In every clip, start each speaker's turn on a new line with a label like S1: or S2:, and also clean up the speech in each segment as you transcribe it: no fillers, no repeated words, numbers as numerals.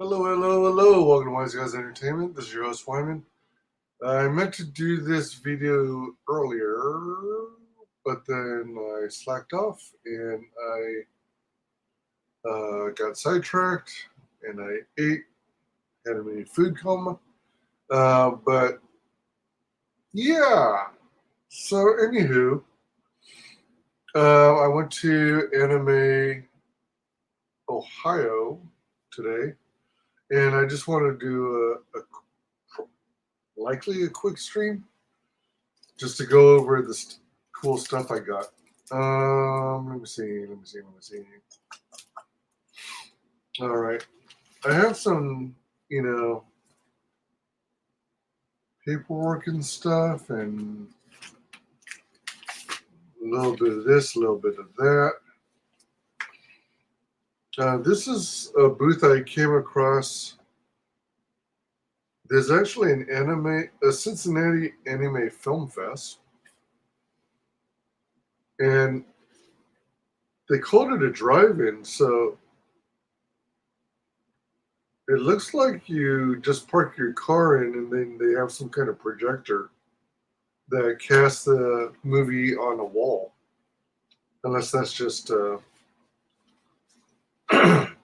S1: Hello, hello, hello. Welcome to Wise Guys Entertainment. This is your host, Wyman. I meant to do this video earlier, but then I slacked off and I got sidetracked and I ate, had a mini food coma. But yeah, so anywho, I went to Anime Ohio today and I just want to do likely a quick stream just to go over this cool stuff I got. Let me see. All right. I have some, you know, paperwork and stuff, and a little bit of this, a little bit of that. This is a booth I came across. There's actually a Cincinnati Anime Film Fest, and they called it a drive-in, so it looks like you just park your car in and then they have some kind of projector that casts the movie on a wall. Unless that's just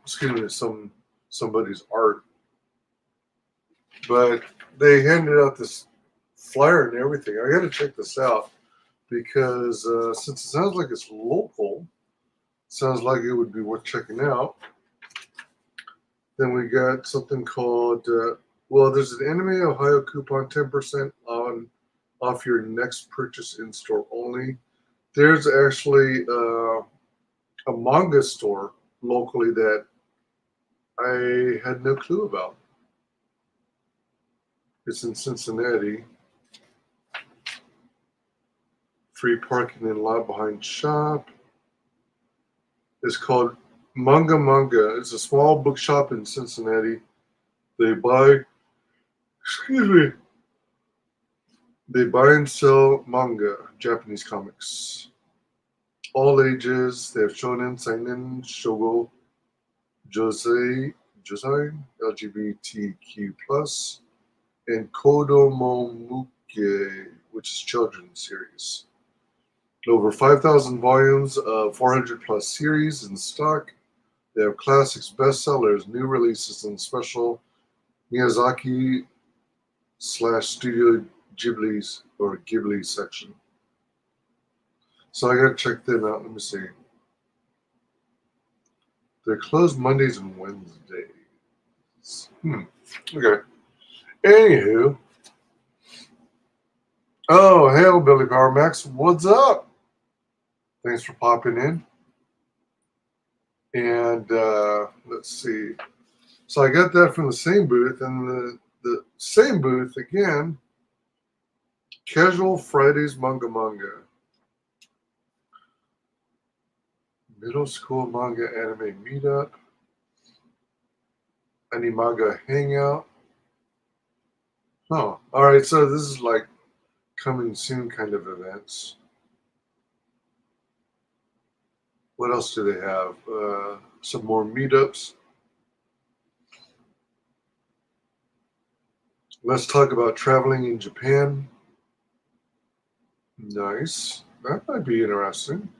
S1: excuse me, somebody's art. But they handed out this flyer and everything. I gotta check this out because since it sounds like it's local, sounds like it would be worth checking out. Then we got something called, there's an Anime Ohio coupon, 10% off your next purchase in store only. There's actually a manga store locally that I had no clue about. It's in Cincinnati. Free parking in lot behind shop. It's called Manga. It's a small bookshop in Cincinnati. They buy and sell manga, Japanese comics. All ages. They have shonen, seinen, shogo, josei, LGBTQ+, and Kodomomuke, which is children's series. Over 5,000 volumes of 400 plus series in stock. They have classics, bestsellers, new releases, and special Miyazaki / Studio Ghibli's or Ghibli section. So I gotta check them out. Let me see. They're closed Mondays and Wednesdays. Okay. Anywho. Oh, hail, Billy Power Max. What's up? Thanks for popping in. And let's see. So I got that from the same booth, and the same booth again. Casual Fridays Manga. Middle school manga anime meetup. Animaga hangout. Oh, all right. So this is like coming soon kind of events. What else do they have? Some more meetups. Let's talk about traveling in Japan. Nice. That might be interesting.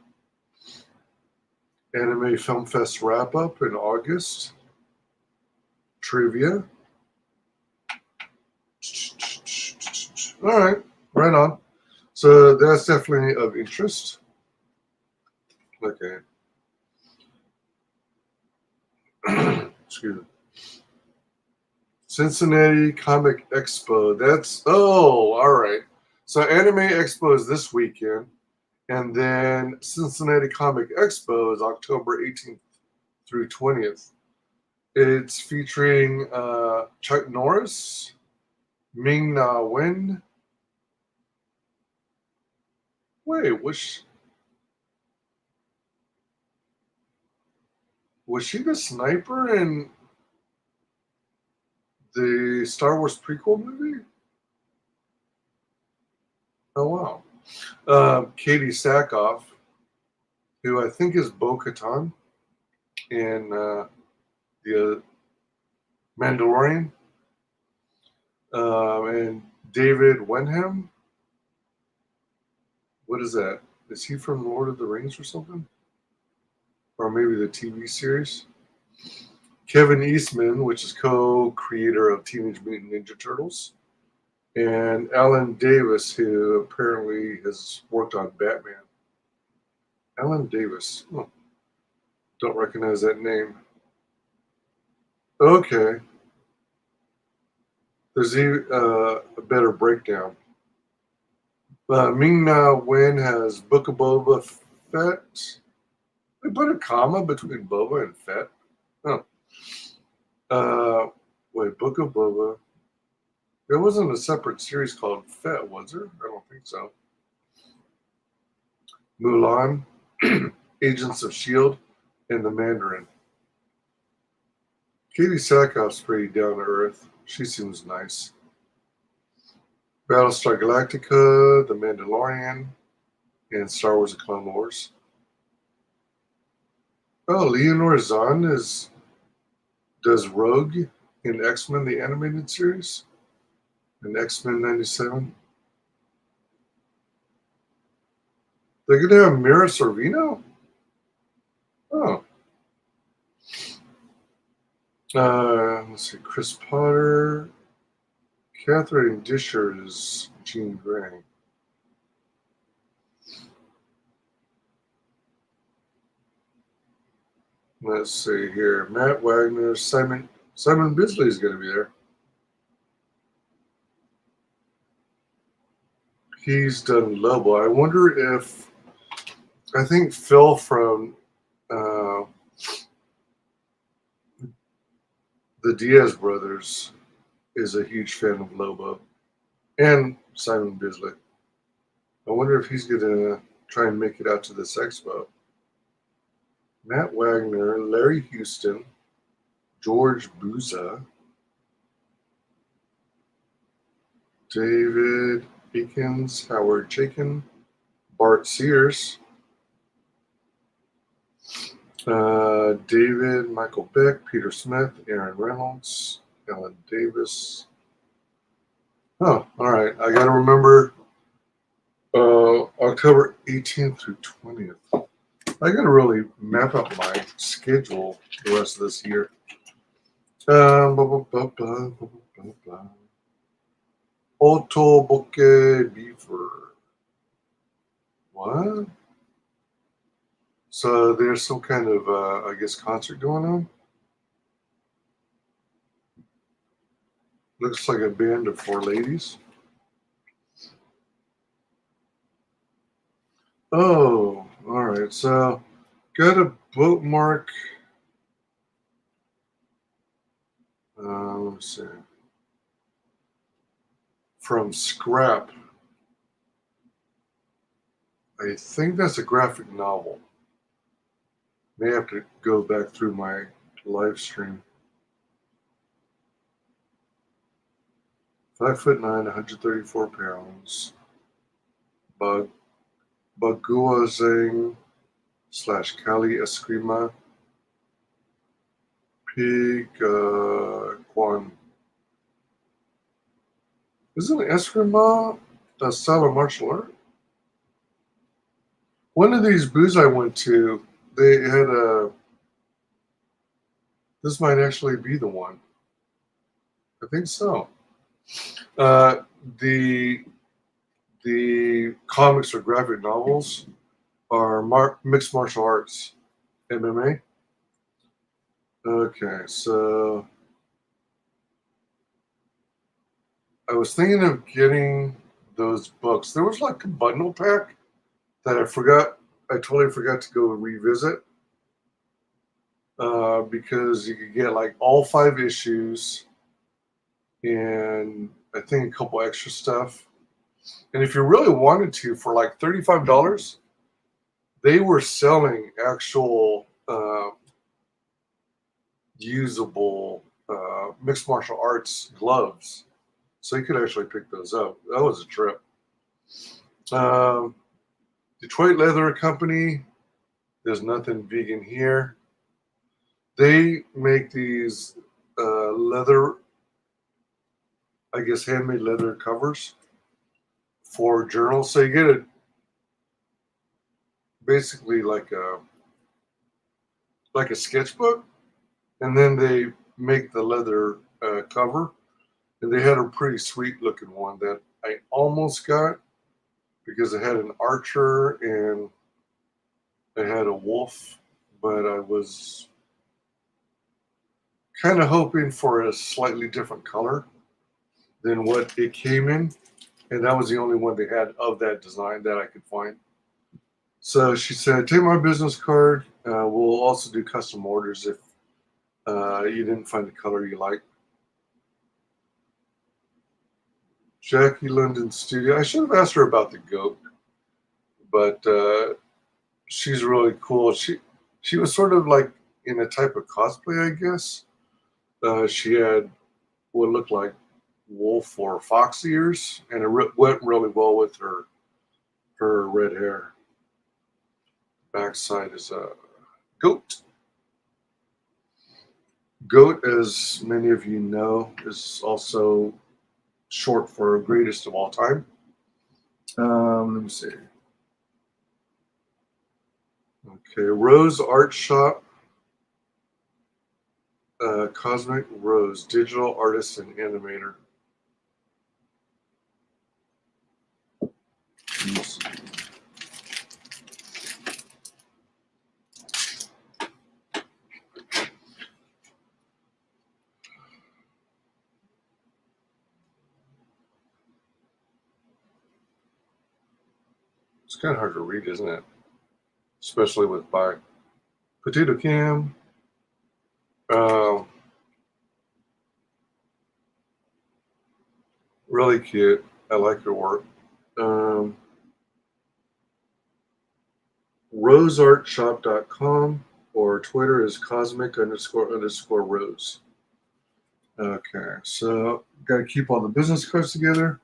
S1: Anime Film Fest wrap up in August. Trivia. All right, right on. So that's definitely of interest. Okay. Excuse me. Cincinnati Comic Expo. All right. So Anime Expo is this weekend, and then Cincinnati Comic Expo is October 18th through 20th. It's featuring Chuck Norris, Ming Na Wen. Wait, was she the sniper in the Star Wars prequel movie? Oh wow. Katie Sackhoff, who I think is Bo-Katan, and the Mandalorian, and David Wenham. What is that? Is he from Lord of the Rings or something? Or maybe the TV series? Kevin Eastman, which is co-creator of Teenage Mutant Ninja Turtles, and Alan Davis, who apparently has worked on Batman. Alan Davis. Oh, don't recognize that name. Okay. There's a better breakdown. Ming-Na Wen has Book of Boba Fett. They put a comma between Boba and Fett. Oh. Wait, Book of Boba. There wasn't a separate series called Fett, was there? I don't think so. Mulan, Agents of S.H.I.E.L.D., and The Mandarin. Katie Sackhoff's pretty down to earth. She seems nice. Battlestar Galactica, The Mandalorian, and Star Wars: The Clone Wars. Oh, Leonore Zahn does Rogue in X-Men the animated series in X-Men '97. They're gonna have Mira Sorvino. Oh, let's see. Chris Potter, Catherine Disher is Jean Grey. Let's see here. Matt Wagner, Simon Bisley is going to be there. He's done Lobo. I wonder if I think Phil from the Diaz brothers is a huge fan of Lobo and Simon Bisley. I wonder if he's going to try and make it out to this expo. Matt Wagner, Larry Houston, George Buza, David Eakins, Howard Chaykin, Bart Sears, David, Michael Beck, Peter Smith, Aaron Reynolds, Ellen Davis. Oh, all right. I got to remember October 18th through 20th. I got to really map out my schedule the rest of this year. Otoboke Beaver. What? So there's some kind of, I guess, concert going on. Looks like a band of four ladies. Oh, all right. So got a bookmark. Let me see. From Scrap. I think that's a graphic novel. May have to go back through my live stream. 5'9", 134 pounds. Baguazang / Kali Eskrima. Pig Kwan. Isn't Eskrima a style of martial art? One of these booths I went to, they had a. This might actually be the one. I think so. The comics or graphic novels are mixed martial arts, MMA. Okay, so I was thinking of getting those books. There was like a bundle pack that I forgot. I totally forgot to go revisit because you could get like all 5 issues and I think a couple extra stuff. And if you really wanted to, for like $35, they were selling actual usable mixed martial arts gloves. So you could actually pick those up. That was a trip. Detroit Leather Company. There's nothing vegan here. They make these leather, I guess handmade leather covers for journals. So you get it basically like a sketchbook, and then they make the leather cover. And they had a pretty sweet looking one that I almost got because it had an archer and it had a wolf, but I was kind of hoping for a slightly different color than what it came in. And that was the only one they had of that design that I could find. So she said, take my business card. We'll also do custom orders if you didn't find the color you like. Jackie London Studio. I should have asked her about the goat, but she's really cool. She was sort of like in a type of cosplay, I guess. She had what looked like wolf or fox ears, and it went really well with her red hair. Backside is a goat. Goat, as many of you know, is also short for greatest of all time. Let me see. Okay, Rose Art Shop, Cosmic Rose, digital artist and animator. It's kind of hard to read, isn't it? Especially with by Potato Cam. Really cute. I like her work. roseartshop.com or Twitter is cosmic__rose. Okay, so got to keep all the business cards together.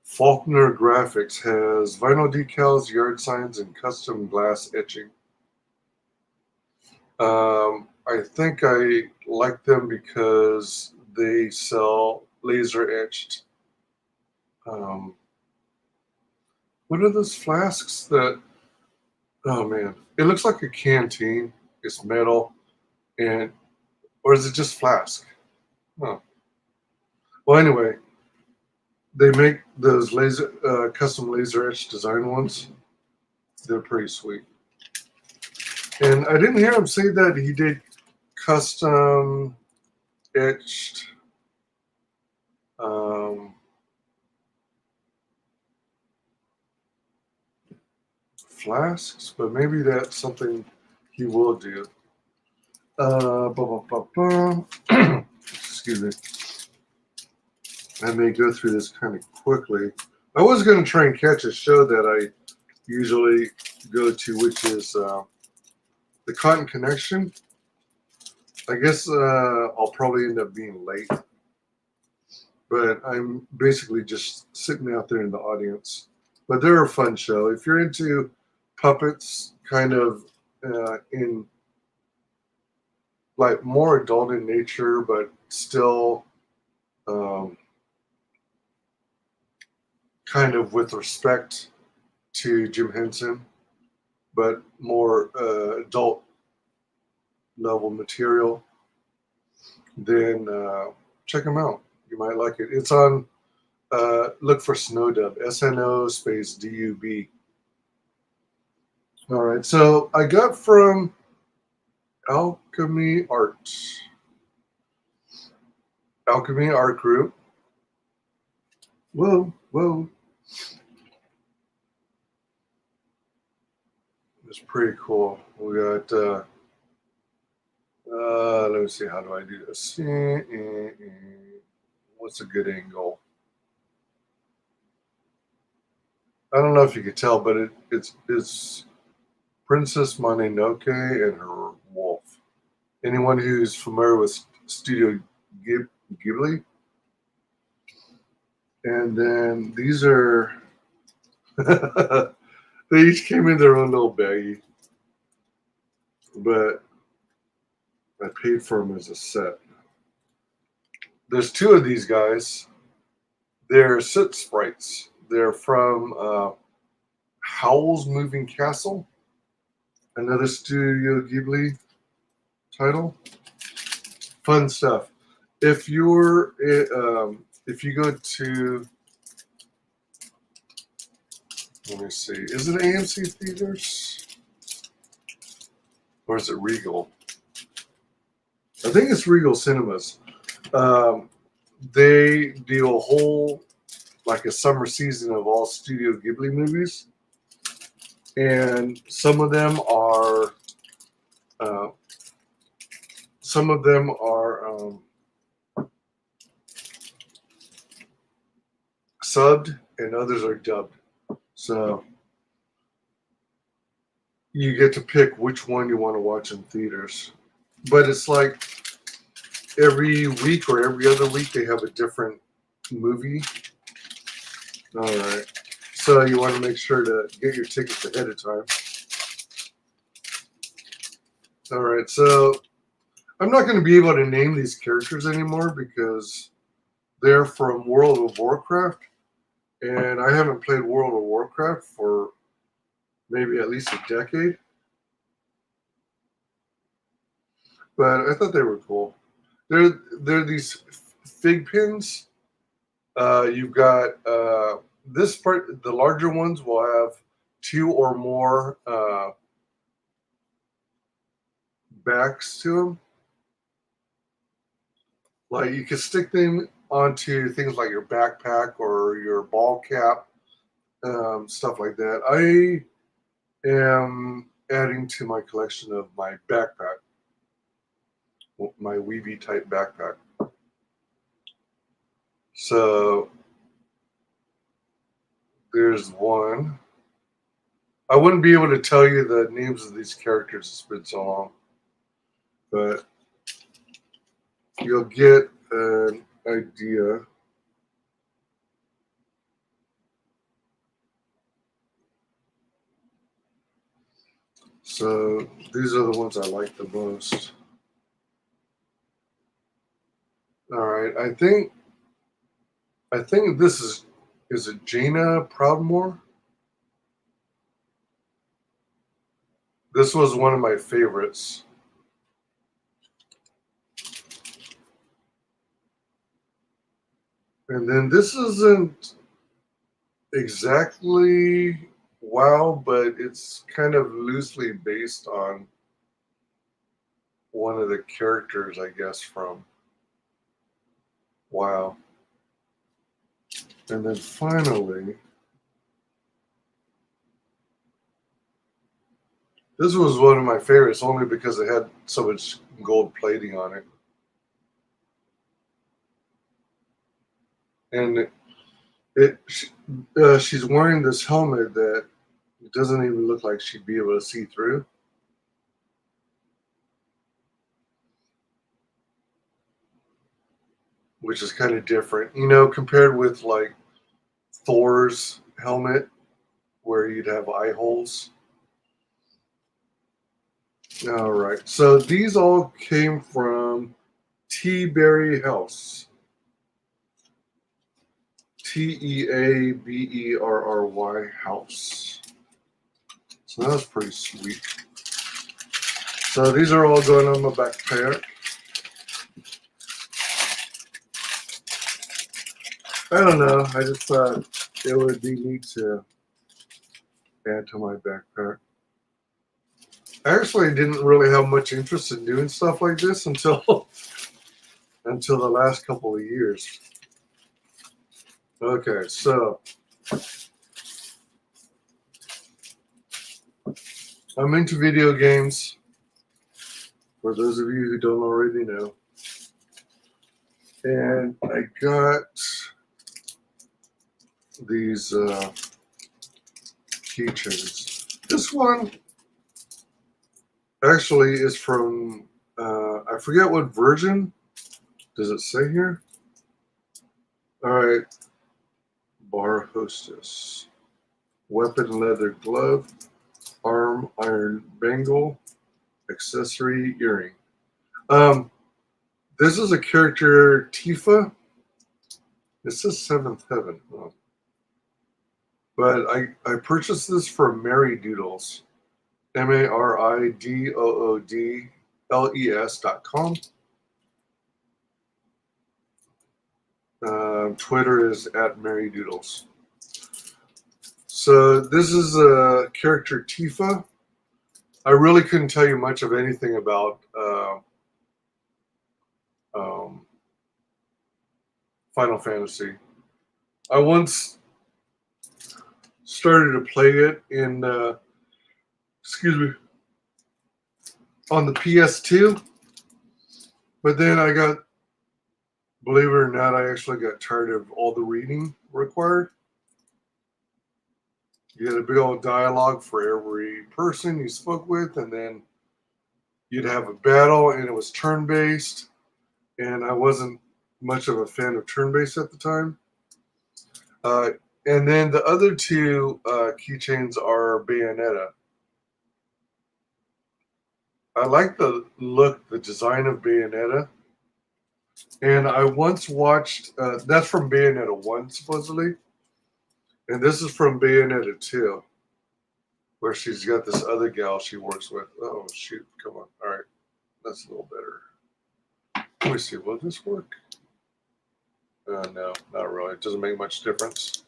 S1: Faulkner Graphics has vinyl decals, yard signs, and custom glass etching. I think I like them because they sell laser etched. What are those flasks that? Oh man, it looks like a canteen. It's metal, and or is it just flask? Oh. Well, anyway, they make those custom laser etched design ones. They're pretty sweet. And I didn't hear him say that he did custom etched flasks, but maybe that's something he will do. Excuse me. I may go through this kind of quickly. I was going to try and catch a show that I usually go to, which is the Cotton Connection. I guess I'll probably end up being late, but I'm basically just sitting out there in the audience. But they're a fun show. If you're into puppets, kind of in like more adult in nature, but still kind of with respect to Jim Henson, but more adult level material, then check them out. You might like it. It's on, look for Snowdub, SNO space DUB. All right, so I got from Alchemy Art Group. Whoa. It's pretty cool. We got, let me see, how do I do this? What's a good angle? I don't know if you could tell, but it's Princess Mononoke and her wolf. Anyone who's familiar with Studio Ghibli? And then these are, they each came in their own little baggie. But I paid for them as a set. There's two of these guys. They're soot sprites. They're from Howl's Moving Castle, another Studio Ghibli title. Fun stuff. If you're if you go to, let me see, is it AMC theaters or is it Regal? I think it's Regal Cinemas. They do a whole, like a summer season of all Studio Ghibli movies, and some of them are subbed and others are dubbed. So you get to pick which one you want to watch in theaters. But it's like every week or every other week they have a different movie. All right. So you want to make sure to get your tickets ahead of time. All right. So I'm not going to be able to name these characters anymore because they're from World of Warcraft. And I haven't played World of Warcraft for maybe at least a decade. But I thought they were cool. They're these fig pins. You've got this part. The larger ones will have two or more backs to them. Like you can stick them onto things like your backpack or your ball cap, stuff like that. I am adding to my collection of my backpack, my Weeby type backpack. So there's one. I wouldn't be able to tell you the names of these characters. It's been so long, but you'll get an idea. So these are the ones I like the most. All right, I think this is it Jaina Proudmoore? This was one of my favorites. And then this isn't exactly WoW, but it's kind of loosely based on one of the characters, I guess, from WoW. And then finally, this was one of my favorites only because it had so much gold plating on it. And she's wearing this helmet that doesn't even look like she'd be able to see through. Which is kind of different, compared with like Thor's helmet, where you'd have eye holes. All right, so these all came from Teaberry House. Teaberry House. So that was pretty sweet. So these are all going on my backpack. I don't know. I just thought it would be neat to add to my backpack. I actually didn't really have much interest in doing stuff like this until the last couple of years. Okay, so I'm into video games, for those of you who don't already know. And I got these keychains. This one actually is from, I forget what version. Does it say here? All right. Bar Hostess. Weapon leather glove. Arm iron bangle. Accessory earring. Um, this is a character, Tifa. It says Seventh Heaven. Oh. But I purchased this from Mary Doodles. MARIDOODLES.com. Twitter is at Mary Doodles. So this is a character, Tifa. I really couldn't tell you much of anything about um, Final Fantasy. I once started to play it in, excuse me, on the PS2, but then I got, believe it or not, I actually got tired of all the reading required. You had a big old dialogue for every person you spoke with, and then you'd have a battle, and it was turn-based, and I wasn't much of a fan of turn-based at the time. And then the other two keychains are Bayonetta. I like the look, the design of Bayonetta. And I once watched, that's from Bayonetta 1, supposedly. And this is from Bayonetta 2, where she's got this other gal she works with. Oh, shoot. Come on. All right. That's a little better. Let me see. Will this work? No, not really. It doesn't make much difference.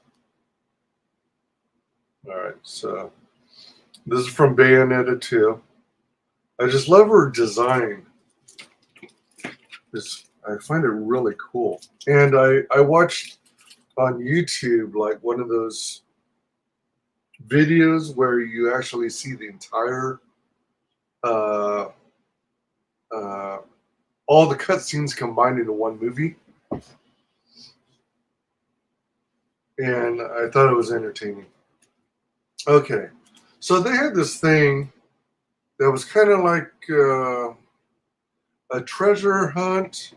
S1: All right. So this is from Bayonetta 2. I just love her design. I find it really cool. And I watched on YouTube like one of those videos where you actually see the entire all the cutscenes combined into one movie, and I thought it was entertaining. Okay, so they had this thing that was kind of like a treasure hunt,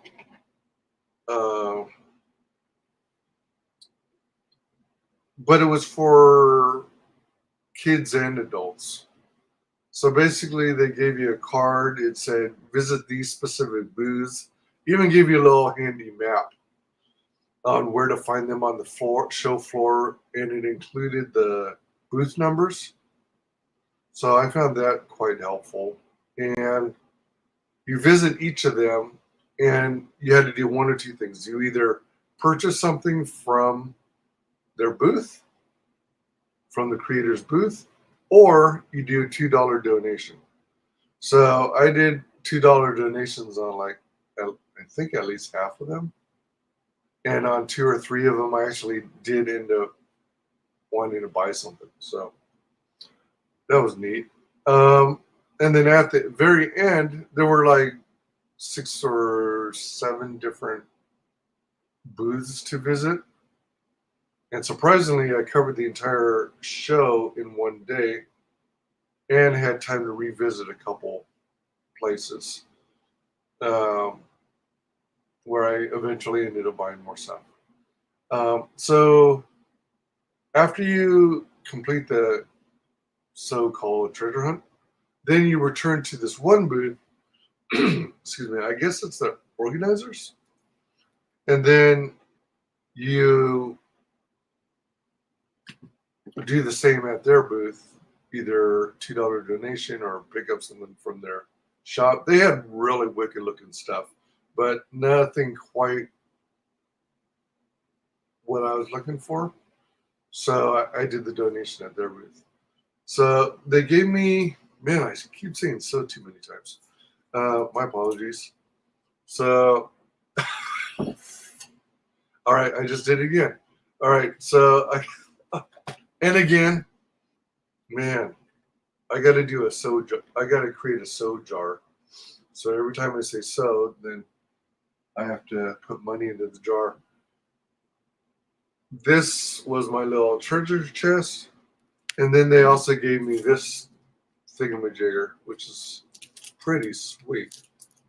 S1: but it was for kids and adults. So basically, they gave you a card. It said, visit these specific booths. Even gave you a little handy map on where to find them on the show floor, and it included the booth numbers. So I found that quite helpful. And you visit each of them, and you had to do one or two things. You either purchase something from their booth, from the creator's booth, or you do a $2 donation. So I did $2 donations on I think at least half of them. And on 2 or 3 of them, I actually did end up wanting to buy something. So that was neat. And then at the very end, there were like 6 or 7 different booths to visit. And surprisingly, I covered the entire show in one day and had time to revisit a couple places where I eventually ended up buying more stuff. So after you complete the so-called treasure hunt, then you return to this one booth. Excuse me. I guess it's the organizers. And then you do the same at their booth, either $2 donation or pick up something from their shop. They had really wicked looking stuff, but nothing quite what I was looking for. So I did the donation at their booth. So they gave me, man, I keep saying so too many times. My apologies. So, all right, I just did it again. All right, so and again, man, I got to do a sew jar. I got to create a sew jar. So every time I say sew, then I have to put money into the jar. This was my little treasure chest. And then they also gave me this thingamajigger, which is pretty sweet.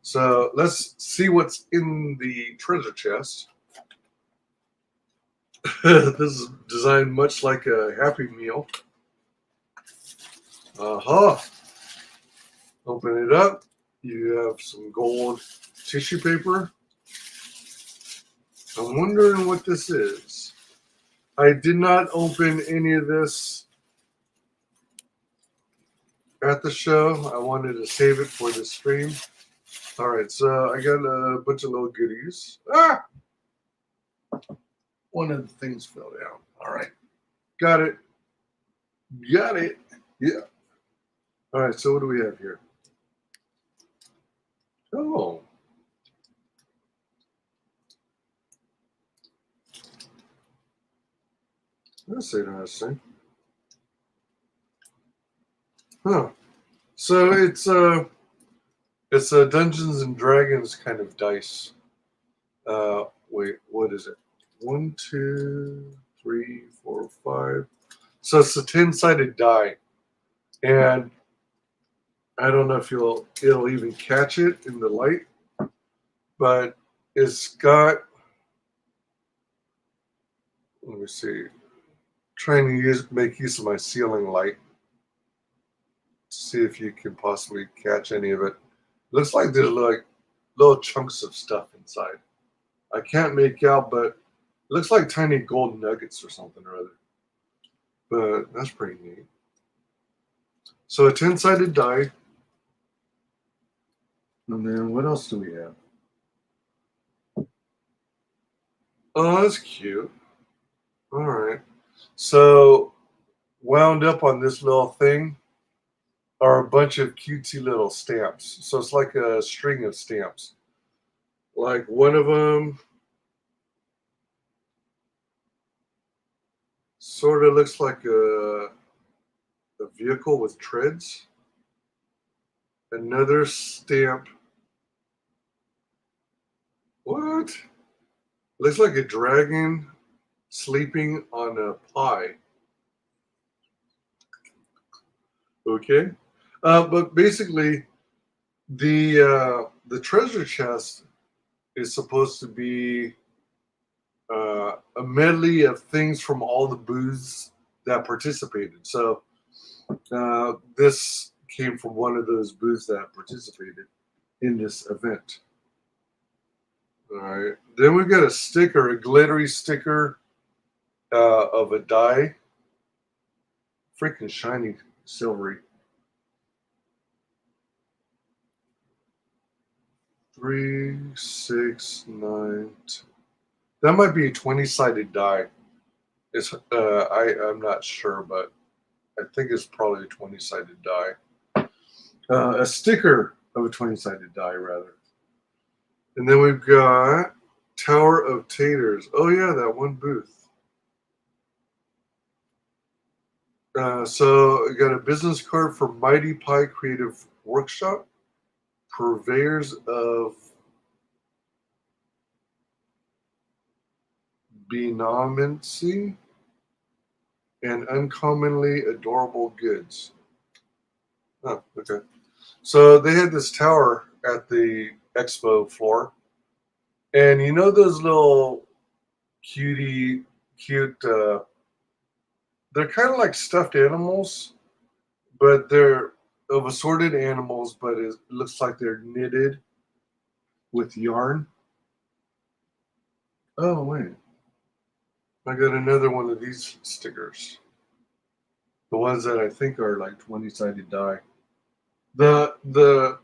S1: So let's see what's in the treasure chest. This is designed much like a Happy Meal. Open it up. You have some gold tissue paper. I'm wondering what this is. I did not open any of this at the show. I wanted to save it for the stream. All right, so I got a bunch of little goodies. Ah! One of the things fell down. All right, got it. Got it. Yeah. All right, so what do we have here? Oh. That's interesting. Huh. So it's a Dungeons and Dragons kind of dice. Wait, what is it? 1, 2, 3, 4, 5. So it's a 10-sided die, and I don't know if it'll even catch it in the light, but it's got. Let me see. Trying to make use of my ceiling light to see if you can possibly catch any of it. Looks like there's like little chunks of stuff inside. I can't make out, but it looks like tiny gold nuggets or something or other. But that's pretty neat. So a 10-sided die. And then what else do we have? Oh, that's cute. All right. So wound up on this little thing are a bunch of cutesy little stamps. So it's like a string of stamps. Like one of them sort of looks like a vehicle with treads. Another stamp. What? Looks like a dragon sleeping on a pie. Okay. But basically, the treasure chest is supposed to be a medley of things from all the booths that participated. So this came from one of those booths that participated in this event. All right. Then we've got a sticker, a glittery sticker of a die. Freaking shiny, silvery. 3, 6, 9. That might be a 20-sided die. It's I'm not sure, but I think it's probably a 20-sided die. A sticker of a 20-sided die, rather. And then we've got Tower of Taters. Oh yeah, that one booth. So I got a business card for Mighty Pie Creative Workshop, purveyors of benomancy and uncommonly adorable goods. Oh, okay. So they had this tower at the expo floor, and you know those little cute. They're kind of like stuffed animals, but they're of assorted animals, but it looks like they're knitted with yarn. Oh wait, I got another one of these stickers. The ones that I think are like 20-sided die. The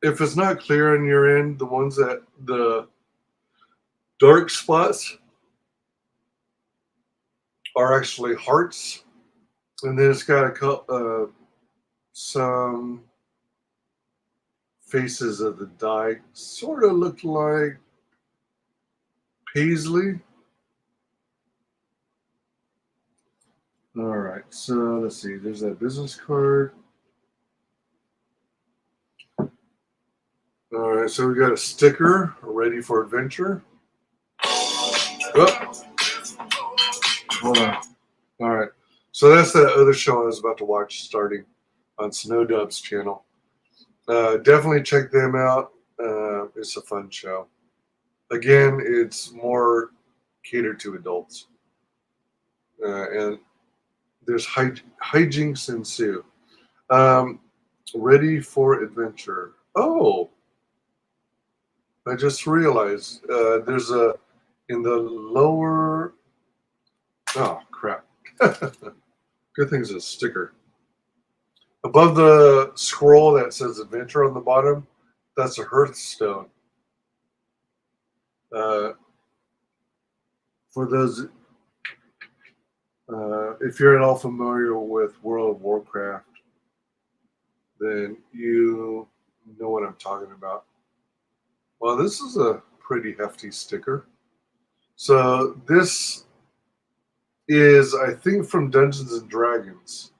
S1: if it's not clear on your end, the ones that the dark spots are actually hearts, and then it's got some faces of the die. Sort of look like paisley. All right, so let's see. There's that business card. All right, so we got a sticker ready for adventure. Oh, hold on. All right, so that's that other show I was about to watch starting on Snowdub's channel. Definitely check them out. It's a fun show. Again, it's more catered to adults, and there's hijinks ensue. Um, Ready for adventure. Oh, I just realized there's a in the lower. Oh crap! Good thing it's a sticker above the scroll that says adventure on the bottom. That's a hearthstone. Uh, for those, if you're at all familiar with World of Warcraft, then you know what I'm talking about. Well, this is a pretty hefty sticker. So this is, I think, from Dungeons and Dragons.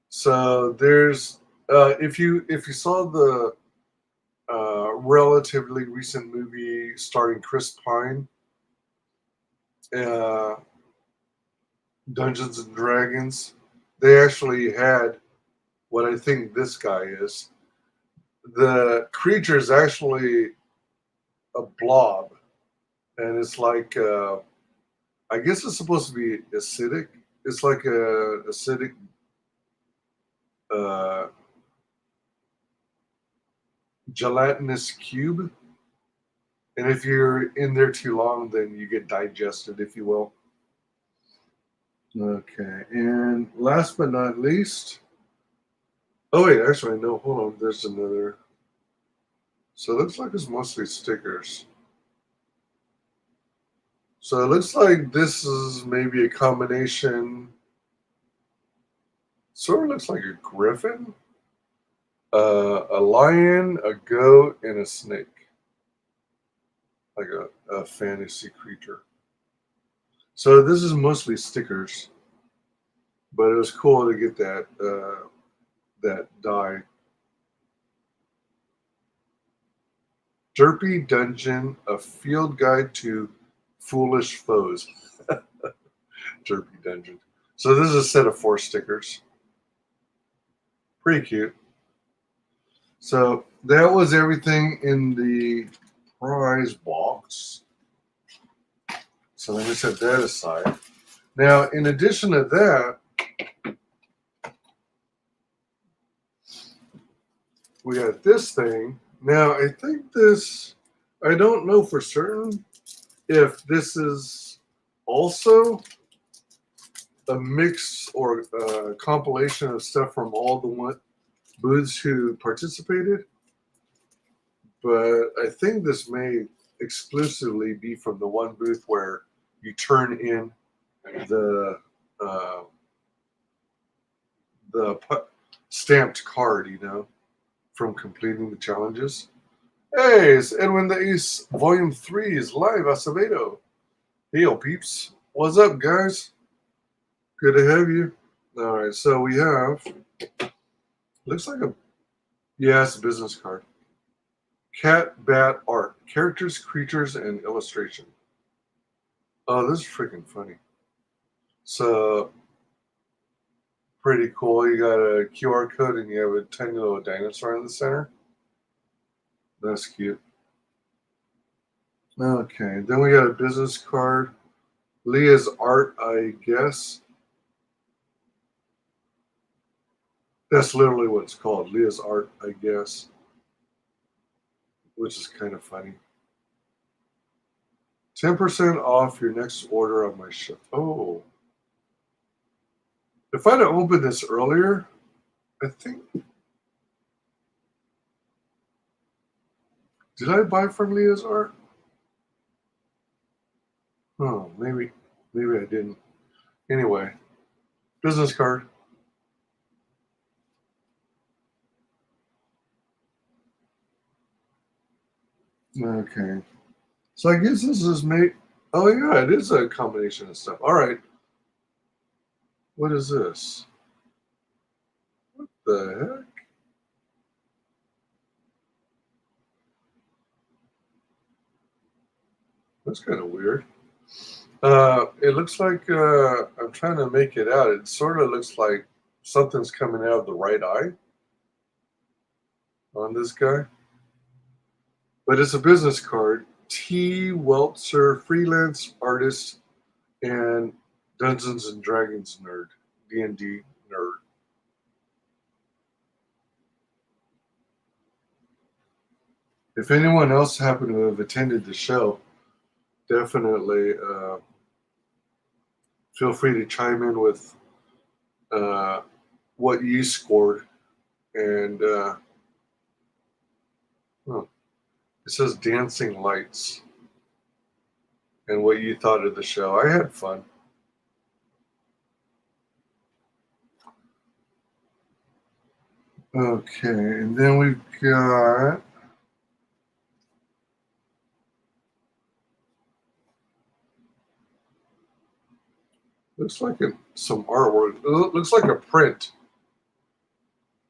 S1: So there's, if you saw the relatively recent movie starring Chris Pine, uh, Dungeons and Dragons, they actually had what I think this guy is. The creature is actually a blob, and it's like I guess it's supposed to be acidic. It's like a acidic uh, gelatinous cube, and if you're in there too long, then you get digested, if you will. Okay, and last but not least, oh wait, actually no, hold on. There's another. So it looks like it's mostly stickers. So it looks like this is maybe a combination. Sort of looks like a griffin, a lion, a goat, and a snake, like a fantasy creature. So this is mostly stickers, but it was cool to get that die. Derpy Dungeon, a field guide to foolish foes. Derpy Dungeon. So this is a set of 4 stickers. Pretty cute. So that was everything in the prize box. So let me set that aside. Now, in addition to that, we got this thing. Now, I think this, I don't know for certain if this is also a mix or a compilation of stuff from all the booths who participated, but I think this may exclusively be from the one booth where you turn in the uh, the stamped card, from completing the challenges. Hey, it's Edwin the Ace, Volume 3 is live, Acevedo. Hey, yo, peeps. What's up, guys? Good to have you. All right, so we have, looks like yeah, it's a business card. Cat, bat, art. Characters, creatures, and illustration. Oh, this is freaking funny. So, pretty cool. You got a QR code and you have a tiny little dinosaur in the center. That's cute. Okay, then we got a business card. Leah's art, I guess. That's literally what it's called. Leah's art, I guess. Which is kind of funny. 10% off your next order on my shop. Oh. If I'd have opened this earlier, I think. Did I buy from Leah's art? Oh, maybe. Maybe I didn't. Anyway, business card. Okay. So I guess this is made. Oh, yeah, it is a combination of stuff. All right. What is this? What the heck? That's kind of weird. It looks like I'm trying to make it out. It sort of looks like something's coming out of the right eye on this guy. But it's a business card. T. Weltzer, freelance artist and Dungeons and Dragons nerd, D&D nerd. If anyone else happened to have attended the show, definitely feel free to chime in with uh, what you scored. And oh, it says Dancing Lights and what you thought of the show. I had fun. Okay, and then we've got looks like some artwork. It looks like a print.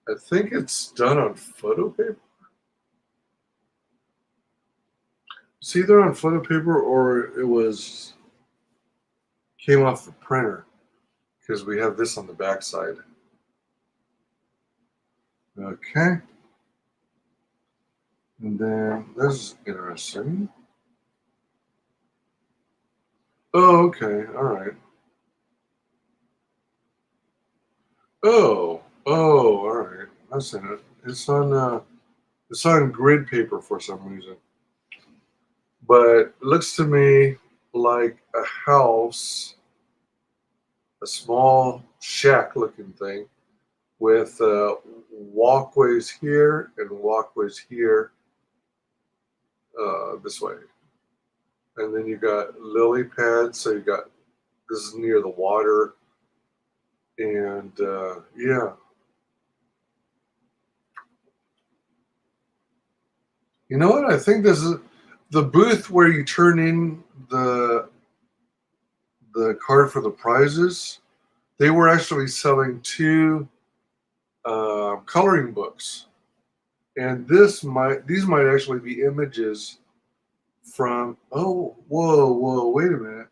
S1: I think it's done on photo paper. It's either on photo paper or it was came off the printer because we have this on the back side. Okay. And then this is interesting. Oh, okay. All right. Oh, all right. That's in it. It's on grid paper for some reason. But it looks to me like a house, a small shack looking thing with walkways here and walkways here this way. And then you got lily pads. So you got this is near the water. And yeah, you know what? I think this is the booth where you turn in the card for the prizes. They were actually selling two coloring books, and these might actually be images from. Oh, whoa! Wait a minute.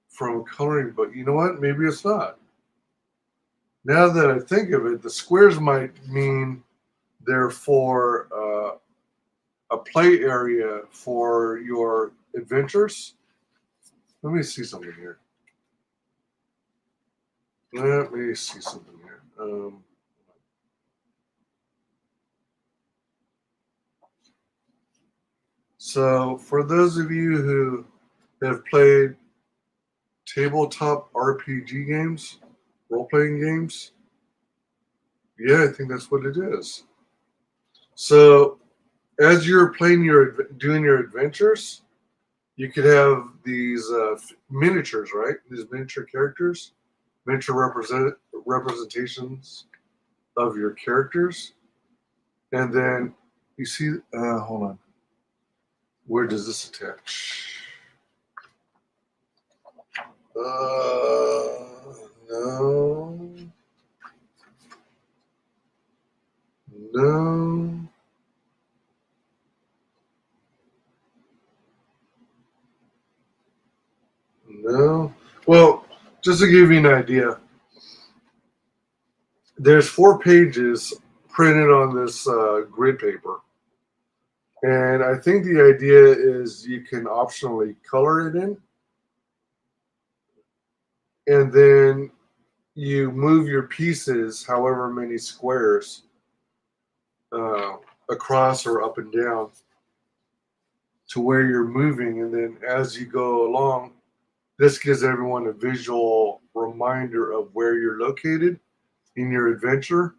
S1: From a coloring book. You know what? Maybe it's not. Now that I think of it, the squares might mean they're for a play area for your adventures. Let me see something here. Let me see something here. So, for those of you who have played tabletop RPG games, role playing games, yeah, I think that's what it is. So, as you're playing doing your adventures, you could have these miniatures, right? These miniature characters, miniature representations of your characters, and then you see. Hold on, where does this attach? No, no, no. Well, just to give you an idea, there's 4 pages printed on this grid paper. And I think the idea is you can optionally color it in, and then you move your pieces however many squares uh, across or up and down to where you're moving. And then as you go along, this gives everyone a visual reminder of where you're located in your adventure.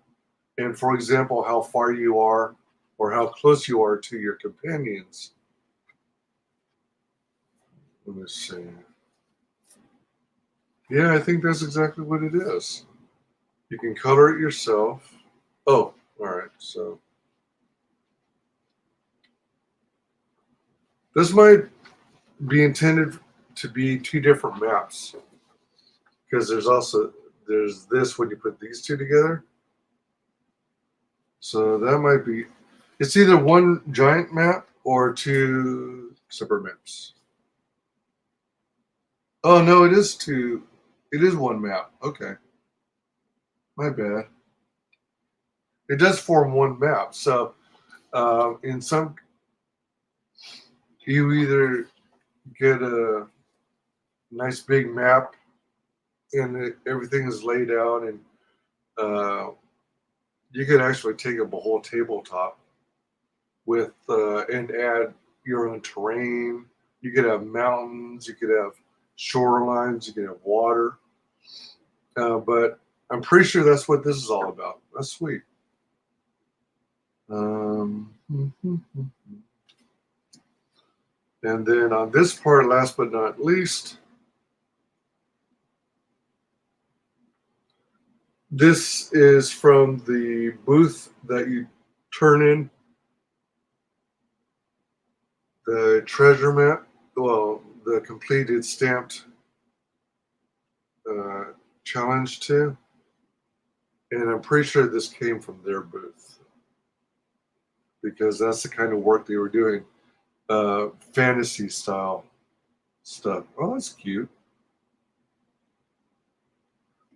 S1: And for example, how far you are or how close you are to your companions. Let me see. Yeah, I think that's exactly what it is. You can color it yourself. Oh, all right. So this might be intended to be 2 different maps because there's this when you put these two together. So that might be it's either one giant map or 2 separate maps. Oh no, it is two. It is one map. Okay, my bad. It does form one map. So in some, you either get a nice big map and everything is laid out, and uh, you could actually take up a whole tabletop with and add your own terrain. You could have mountains, you could have shorelines, you could have water. But I'm pretty sure that's what this is all about. That's sweet. And then on this part, last but not least, this is from the booth that you turn in the treasure map. Well, the completed stamped uh, challenge to. And I'm pretty sure this came from their booth because that's the kind of work they were doing. Fantasy style stuff. Oh, that's cute.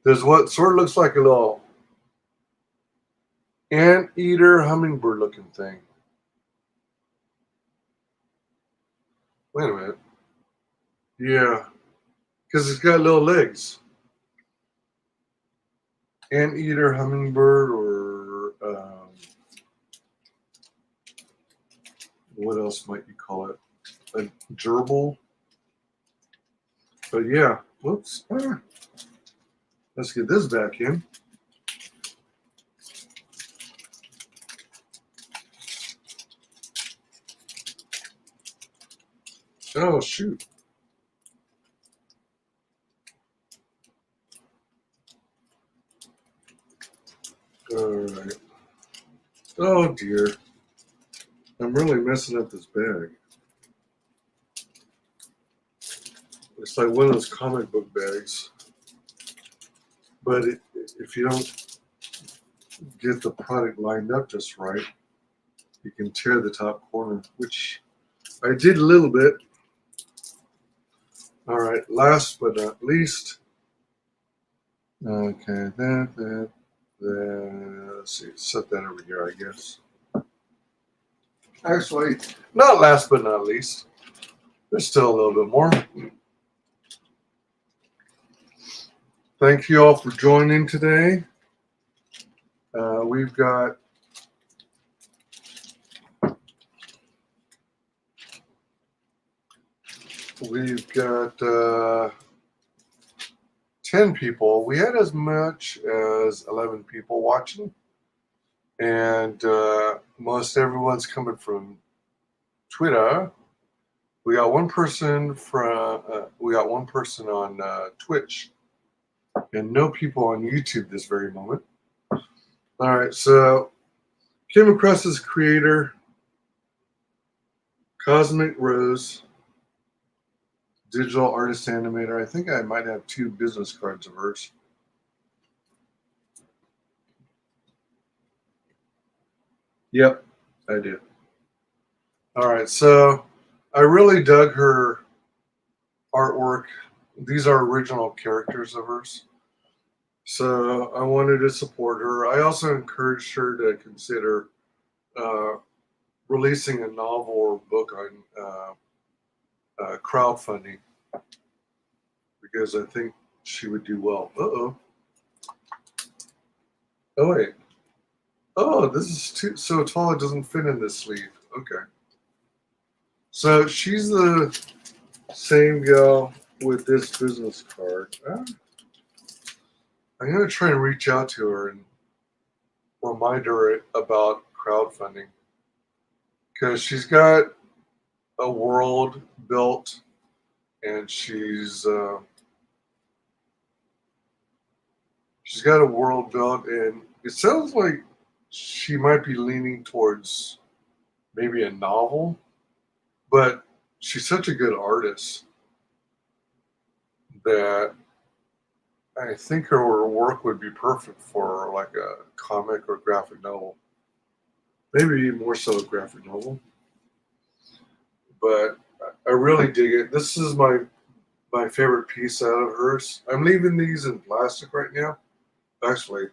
S1: There's what sort of looks like a little anteater hummingbird looking thing. Wait a minute. Yeah, because it's got little legs. Anteater hummingbird, or what else might you call it? A gerbil. But yeah, whoops. Let's get this back in. Oh, shoot. All right. Oh, dear. I'm really messing up this bag. It's like one of those comic book bags. But if you don't get the product lined up just right, you can tear the top corner, which I did a little bit. All right, last but not least. Okay, let's see, set that over here, I guess. Actually, not last but not least. There's still a little bit more. Thank you all for joining today. We've got We've got 10 people. We had as much as 11 people watching, and most everyone's coming from Twitter. We got one person on Twitch, and no people on YouTube this very moment. All right, so came across this creator, Cosmic Rose, digital artist animator. I think I might have 2 business cards of hers. Yep, I do. All right, so I really dug her artwork. These are original characters of hers. So I wanted to support her. I also encouraged her to consider uh, releasing a novel or book on crowdfunding because I think she would do well. Uh-oh. Oh, wait. Oh, this is so tall it doesn't fit in this sleeve. Okay. So she's the same gal with this business card. I'm going to try and reach out to her and remind her about crowdfunding because she's got a world built and she's got a world built, and it sounds like she might be leaning towards maybe a novel, but she's such a good artist that I think her work would be perfect for like a comic or graphic novel. Maybe more so a graphic novel. But I really dig it. This is my favorite piece out of hers. I'm leaving these in plastic right now. Actually,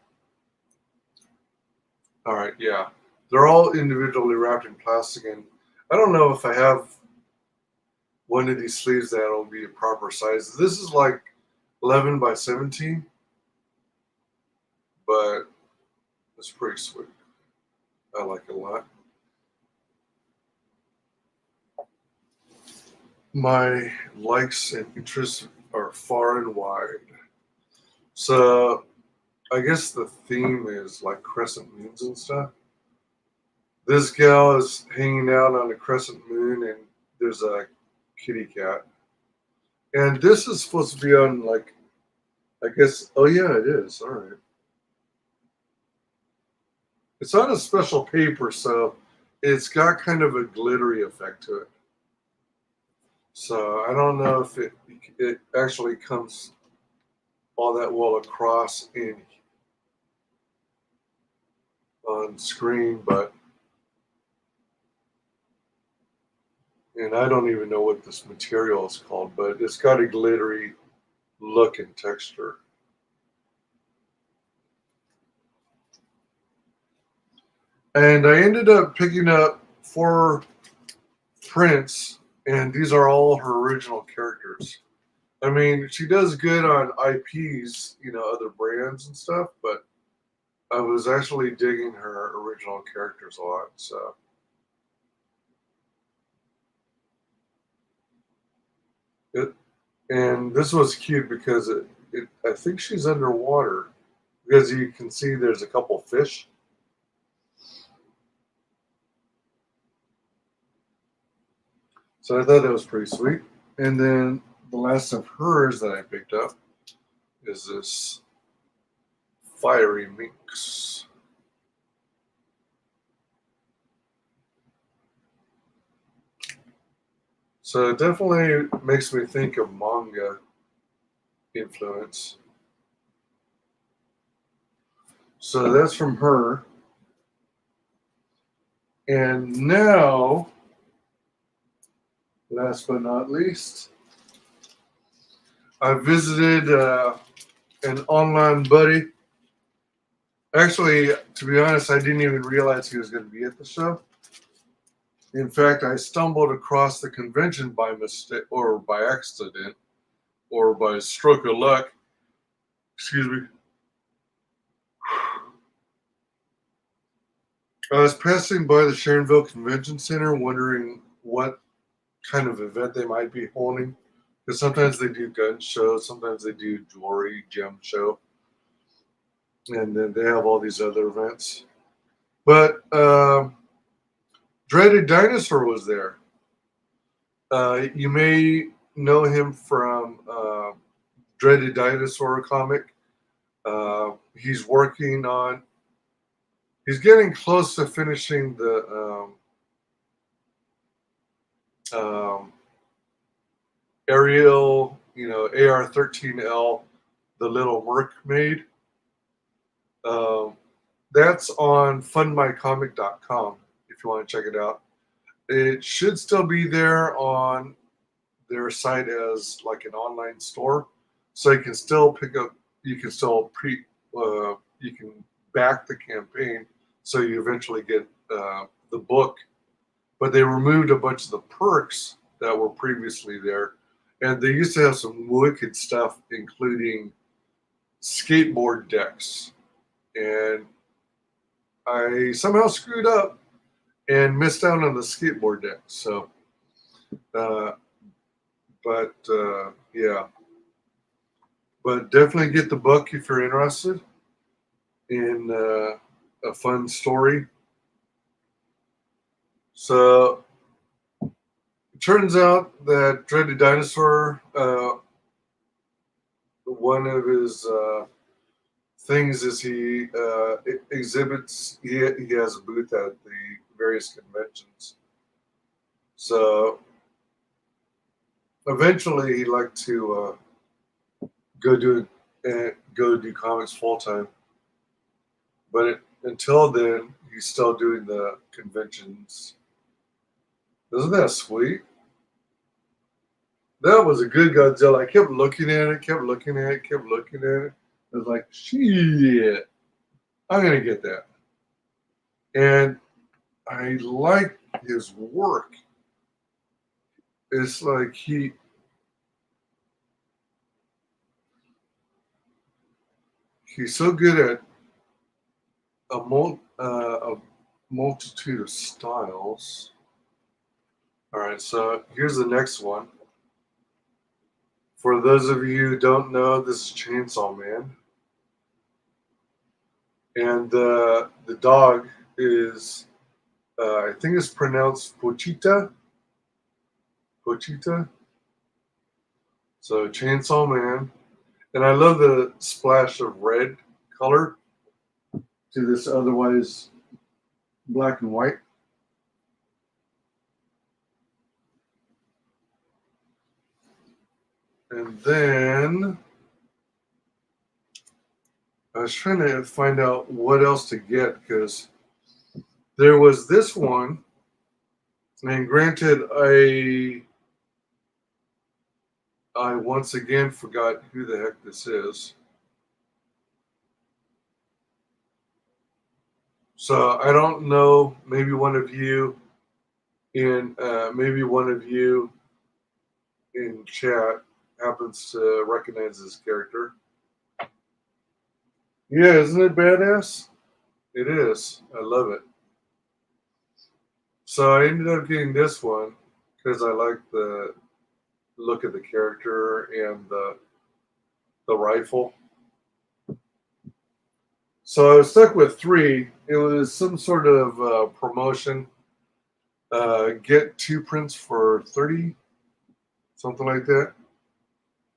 S1: all right, yeah. They're all individually wrapped in plastic, and I don't know if I have one of these sleeves that'll be a proper size. This is like 11 by 17, but it's pretty sweet. I like it a lot. my likes and interests are far and wide. So I guess the theme is like crescent moons and stuff. This gal is hanging out on a crescent moon, and there's a kitty cat. And this is supposed to be on like, I guess. Oh yeah, it is. All right. It's on a special paper, so it's got kind of a glittery effect to it. So I don't know if it actually comes all that well across in on screen, but and I don't even know what this material is called, but it's got a glittery look and texture. And I ended up picking up 4 prints, and these are all her original characters. I mean, she does good on IPs, other brands and stuff, but I was actually digging her original characters a lot. So, it, and this was cute because I think she's underwater because you can see there's a couple fish. So I thought that was pretty sweet. And then the last of hers that I picked up is this fiery minx. So it definitely makes me think of manga influence. So that's from her. And now, last but not least, I visited an online buddy. Actually, to be honest, I didn't even realize he was going to be at the show. In fact, I stumbled across the convention by mistake or by accident or by stroke of luck. Excuse me. I was passing by the Sharonville Convention Center wondering what kind of event they might be holding. Because sometimes they do gun shows, sometimes they do jewelry gem show, and then they have all these other events. But Dreaded Dinosaur was there. You may know him from Dreaded Dinosaur comic. He's working on. He's getting close to finishing the Ariel, AR-13L, the Little Mermaid. Um, that's on fundmycomic.com if you want to check it out. It should still be there on their site as like an online store, so you can still pick up. You can still you can back the campaign, so you eventually get the book. But they removed a bunch of the perks that were previously there, and they used to have some wicked stuff, including skateboard decks. And I somehow screwed up and missed out on the skateboard deck. So, uh, but yeah, but definitely get the book if you're interested in a fun story. So it turns out that Dreaded Dinosaur, one of his things is he exhibits. He has a booth at the various conventions. So eventually, he'd like to go do go do comics full time. But until then, he's still doing the conventions. Isn't that sweet? That was a good Godzilla. I kept looking at it, kept looking at it, kept looking at it. I was like, shit, I'm gonna get that. And I like his work. It's like he's so good at a multitude of styles. All right, so here's the next one. For those of you who don't know, this is Chainsaw Man, and the dog is I think it's pronounced Pochita. Pochita. So Chainsaw Man, and I love the splash of red color to this otherwise black and white. And then I was trying to find out what else to get because there was this one, and granted, I once again forgot who the heck this is. So I don't know. Maybe one of you in chat happens to recognize this character. Yeah, isn't it badass? It is. I love it. So I ended up getting this one because I like the look of the character and the rifle. So I was stuck with three. It was some sort of promotion. Get two prints for 30, something like that.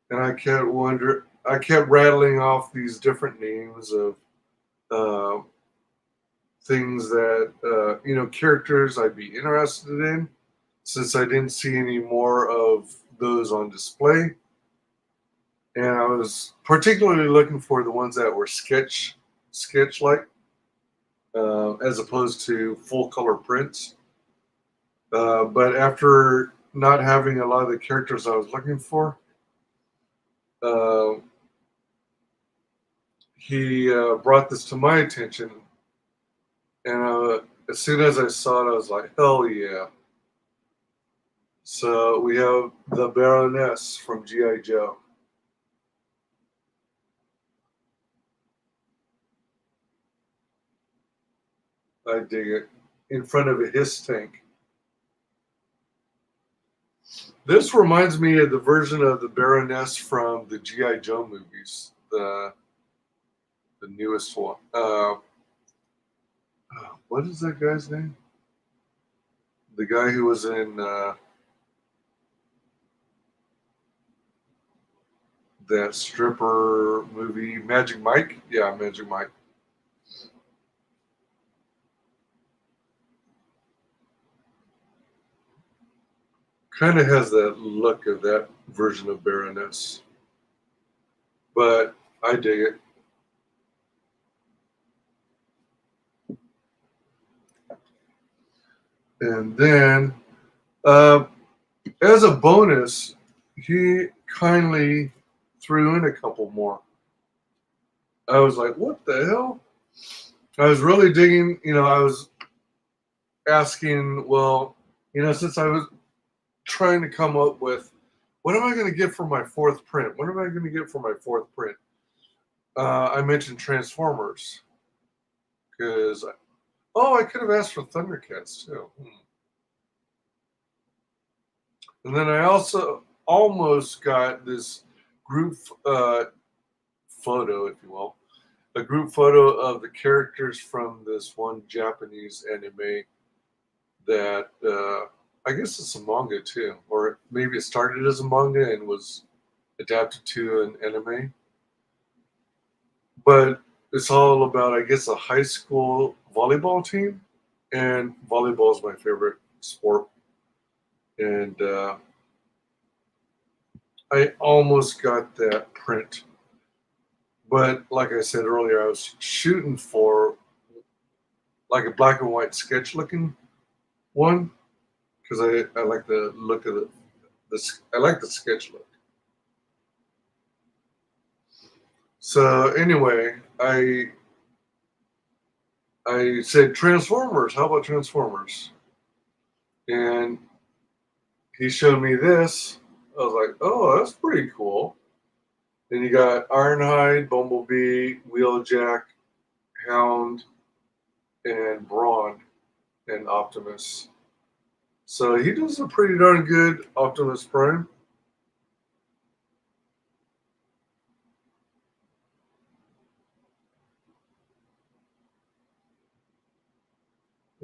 S1: And I kept rattling off these different names of uh, things that characters I'd be interested in, since I didn't see any more of those on display. And I was particularly looking for the ones that were sketch like, as opposed to full color prints. But after not having a lot of the characters I was looking for, uh, he brought this to my attention, and as soon as I saw it, I was like, "Hell yeah!" So we have the Baroness from GI Joe. I dig it. In front of a hiss tank. This reminds me of the version of the Baroness from the GI Joe movies, the newest one. What is that guy's name? The guy who was in that stripper movie, Magic Mike. Yeah, Magic Mike. Kind of has that look of that version of Baroness, but I dig it. And then, uh, as a bonus, he kindly threw in a couple more. I was like, what the hell? I was really digging, I was asking, well, since I was trying to come up with what am I going to get for my fourth print? What am I going to get for my fourth print? I mentioned Transformers because, I could have asked for Thundercats too. And then I also almost got this group photo, if you will, a group photo of the characters from this one Japanese anime that I guess it's a manga too, or maybe it started as a manga and was adapted to an anime. But it's all about, I guess, a high school volleyball team, and volleyball is my favorite sport. And I almost got that print, but like I said earlier, I was shooting for like a black and white sketch looking one because I like the look of I like the sketch look. So anyway, I said Transformers. How about Transformers? And he showed me this. I was like, oh, that's pretty cool. Then you got Ironhide, Bumblebee, Wheeljack, Hound, and Brawn, and Optimus. So he does a pretty darn good Optimus Prime.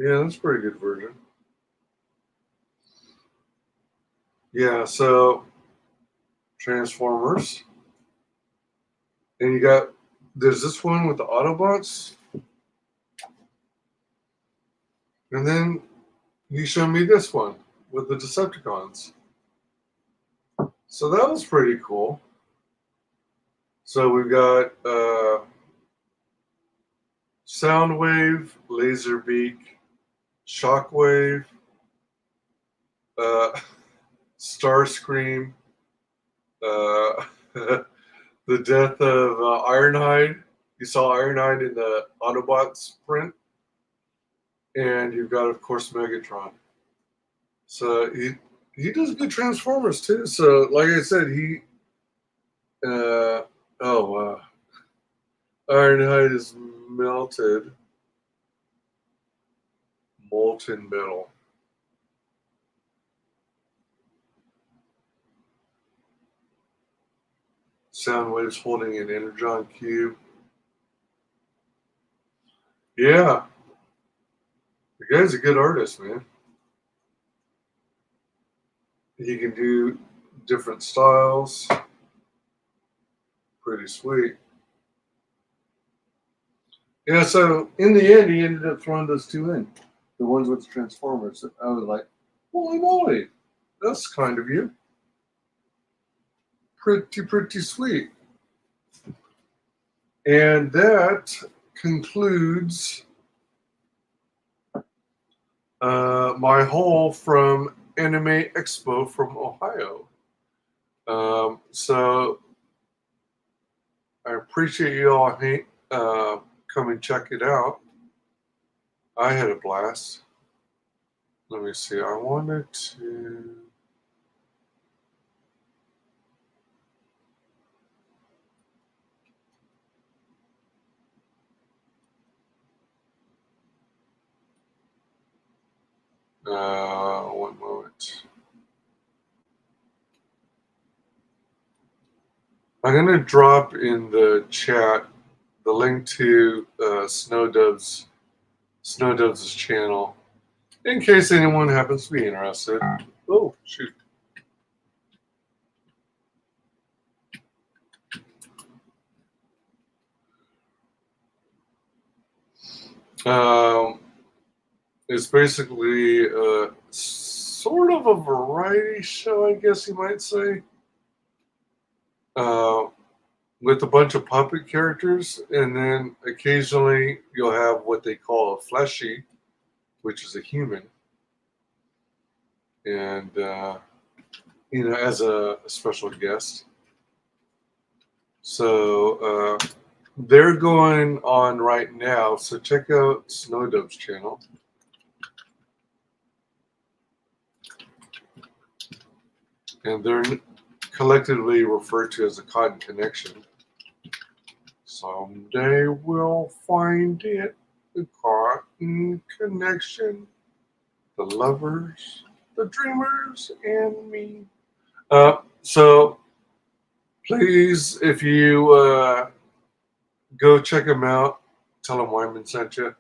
S1: Yeah, that's a pretty good version. Yeah, so Transformers. And you got, there's this one with the Autobots. And then you showed me this one with the Decepticons. So that was pretty cool. So we've got Soundwave, Laserbeak, Shockwave, uh, Starscream, uh, the death of Ironhide. You saw Ironhide in the Autobots print. And you've got, of course, Megatron. So he does good Transformers too. So, like I said, uh, oh, Ironhide is melted, molten metal. Soundwave's holding an energon cube. Yeah, the guy's a good artist, man. He can do different styles. Pretty sweet. Yeah, so in the end, he ended up throwing those two in. The ones with the Transformers. I was like, holy moly, that's kind of you. Pretty sweet. And that concludes my haul from Anime Expo from Ohio. So I appreciate you all come and check it out. I had a blast. Let me see. I wanted to. One moment. I'm going to drop in the chat the link to Snowdove's channel in case anyone happens to be interested. Oh, shoot. Um, it's basically sort of a variety show, I guess you might say, uh, with a bunch of puppet characters, and then occasionally you'll have what they call a fleshy, which is a human, and as a special guest. So they're going on right now. So check out Snowdove's channel. And they're collectively referred to as the Cotton Connection. Someday we'll find it, the Cotton Connection, the lovers, the dreamers, and me. So please, if you go check them out, tell them Wyman sent you.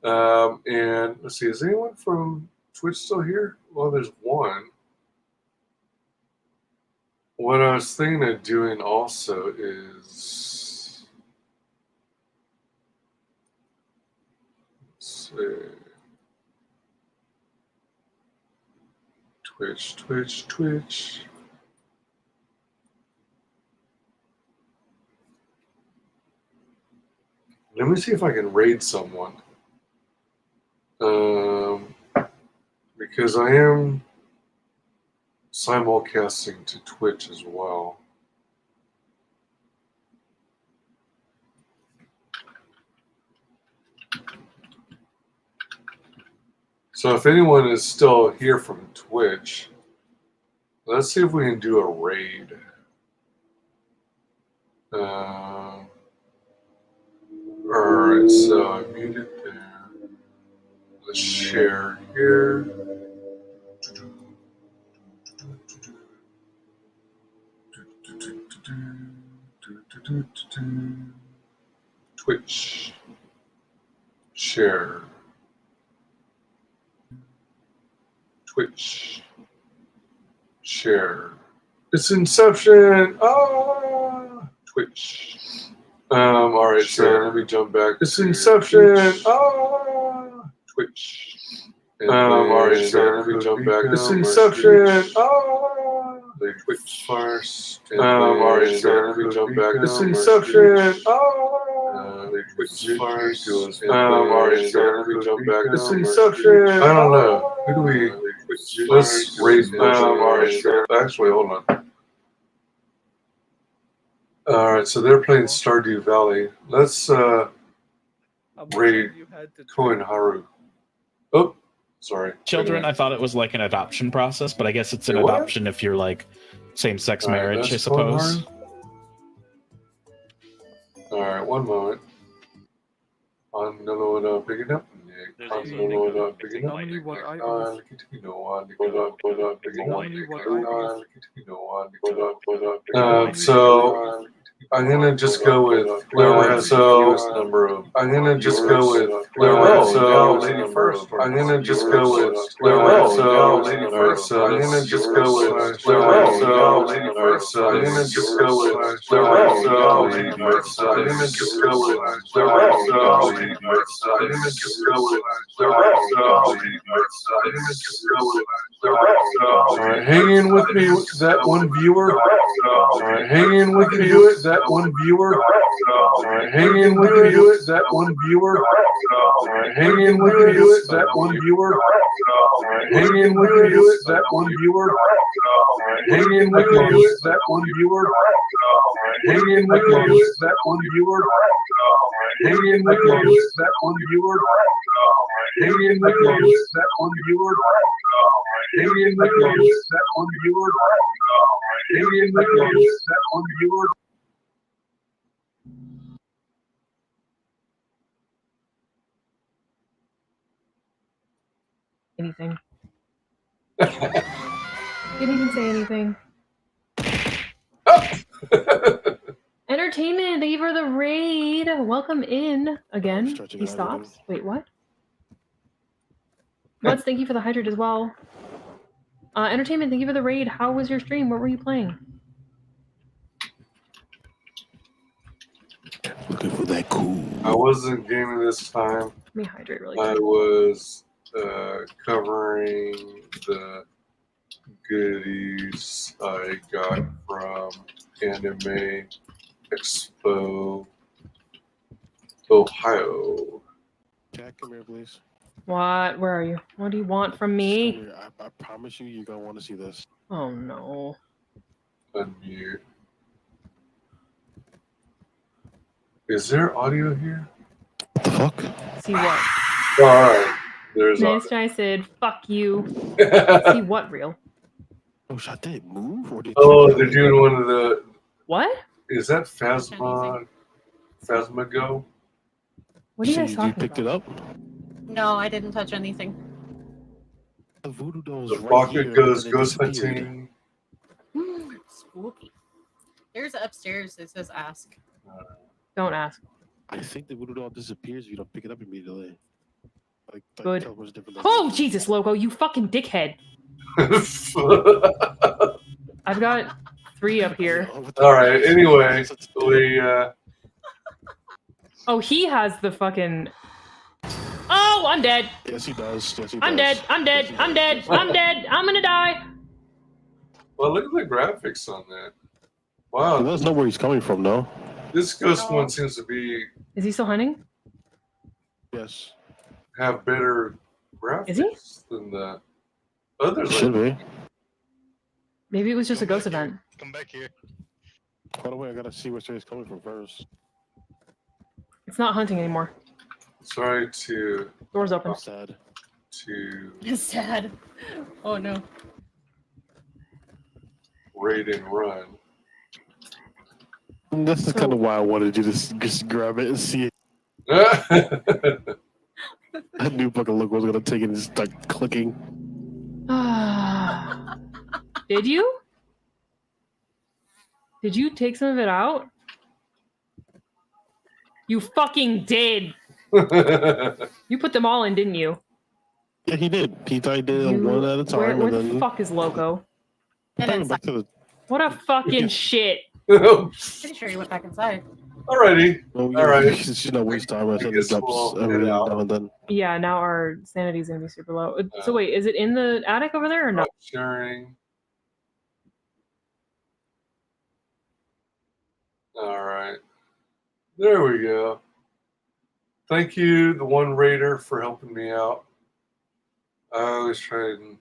S1: And let's see, is anyone from Twitch still here? Well, there's one. What I was thinking of doing also is, let's see, Twitch. Let me see if I can raid someone. Because I am simulcasting to Twitch as well. So if anyone is still here from Twitch, let's see if we can do a raid. Alright, so I muted there. Let's share here. Twitch. Share. Twitch. Share. It's Inception. Oh, Twitch. All right, so let me jump back. It's Inception. Oh, Twitch. All right, so let me jump back. It's Inception. Oh, Twitch first. All right, so let me jump back. It's Inception. Oh, Twitch first. All right, so let me jump back. It's Inception. I don't know. Who do we? Let's raise. All right, so actually, hold on. All right, so they're playing Stardew Valley. Let's raid Koen Haru. Oh, sorry.
S2: Children, I thought it was like an adoption process, but I guess it's an adoption if you're like same-sex marriage, I suppose.
S1: All right, one moment. I'm gonna pick it up. So I'm gonna just go with whoever has the fewest number of. I'm gonna just go with whoever has the lady first. I'm gonna just go with whoever has the lady first. So I'm gonna just go with whoever has the lady first. So I'm gonna just go with whoever has the lady first. So I'm gonna just go with whoever has the lady first. So I'm gonna just go with whoever has the lady first. So I'm gonna just go with whoever has the. All right, hang in with me, that one viewer. All right, hang in with me, do it, that one viewer. All right, hang in with me, do it, that one viewer. All right, hang in with me, do it, that one viewer. All right, hang in with me, do it, that one viewer. All right, hang in with me, do it, that one viewer. All right, hang in with me, do it, that one viewer. All right, hang in with me, do it, that one viewer. All right, hang in with me, do it, that one viewer. All right, hang in with me, do it, that one viewer. All right, hang in with me, do it, that one viewer.
S3: Anything. Didn't even say anything. Entertainment, thank you for the raid. Welcome in again. He stops. Wait, what? Let's thank you for the hydrate as well. Entertainment, thank you for the raid. How was your stream? What were you playing?
S4: Looking for that cool.
S1: I wasn't gaming this time.
S3: Let me hydrate really
S1: I
S3: quick.
S1: was covering the goodies I got from Anime Expo Ohio.
S4: Jack, come here, please.
S3: What? Where are you? What do you want from me?
S4: I promise you, you're gonna want to see this.
S3: Oh no.
S1: Unmute. Is there audio here?
S4: What the fuck?
S3: See what?
S1: All right. There's
S3: Nice try, Sid. Fuck you.
S1: audio.
S3: See what real?
S4: Oh, shot did it move? Or did
S1: They're doing one of the.
S3: What?
S1: Is that Phasma Go?
S3: What are you guys
S4: You
S3: talking
S4: picked
S3: about?
S4: it up?
S5: No, I didn't touch anything.
S4: The voodoo doll
S1: The
S4: is right
S1: Baka
S4: here.
S1: goes
S4: but then it
S1: ghost
S4: disappeared.
S1: hunting.
S5: Spooky. There's upstairs. It says ask.
S3: Don't ask.
S4: I think the voodoo doll disappears if you don't pick it up immediately. Like
S3: Good.
S4: teleports different
S3: Oh,
S4: locations.
S3: Jesus, Logo, you fucking dickhead. I've got 3 up here.
S1: All right. Anyway, we.
S3: Oh, he has the fucking... Oh, I'm dead.
S4: Yes, he does. Yes, he
S3: I'm
S4: does.
S3: dead. I'm dead. I'm dead. I'm dead. I'm gonna die.
S1: Well, look at the graphics on that.
S4: He
S1: Wow,
S4: does know where he's coming from, though.
S1: this ghost one seems to be
S3: Is he still hunting?
S4: Yes.
S1: have better graphics
S3: Is he?
S1: than the others.
S4: Should be.
S3: Maybe it was just a ghost event.
S6: Come back here.
S4: By the way, I gotta see where he's coming from first.
S3: It's not hunting anymore.
S1: Sorry to
S3: Door's open.
S4: Sad.
S5: It's sad. Oh no.
S1: raid and run.
S4: And this is
S3: So-
S4: kind of why I wanted you to just grab it and see it. I knew fucking look was gonna take it and just start clicking.
S3: Did you? Did you take some of it out? You fucking did. You put them all in, didn't you?
S4: Yeah, he did. He thought he did it
S3: You-
S4: one at a time,
S3: Where
S4: and
S3: the
S4: then
S3: fuck is Loco?
S5: And
S4: Back
S5: inside.
S4: to the.
S3: What a fucking shit.
S5: Pretty sure you went back inside.
S1: Alrighty.
S4: No,
S1: All right.
S4: She's not waste time. I said it
S1: guess
S4: drops
S1: we'll head
S4: every
S1: out.
S4: now and then.
S3: Yeah, now our sanity's gonna be super low. So wait, is it in the attic over there or no?
S1: Sharing. All right. There we go. Thank you, the one raider, for helping me out. I always try and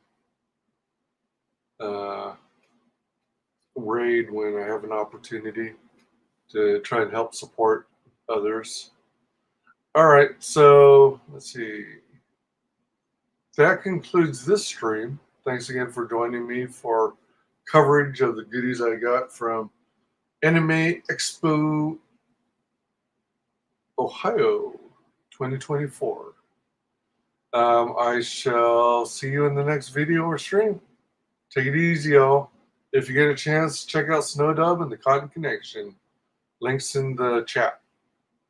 S1: raid when I have an opportunity to try and help support others. All right, so let's see. That concludes this stream. Thanks again for joining me for coverage of the goodies I got from Anime Expo Ohio 2024. I shall see you in the next video or stream. Take it easy, y'all. If you get a chance, check out Snowdub and the Cotton Connection. Links in the chat.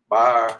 S1: Bye.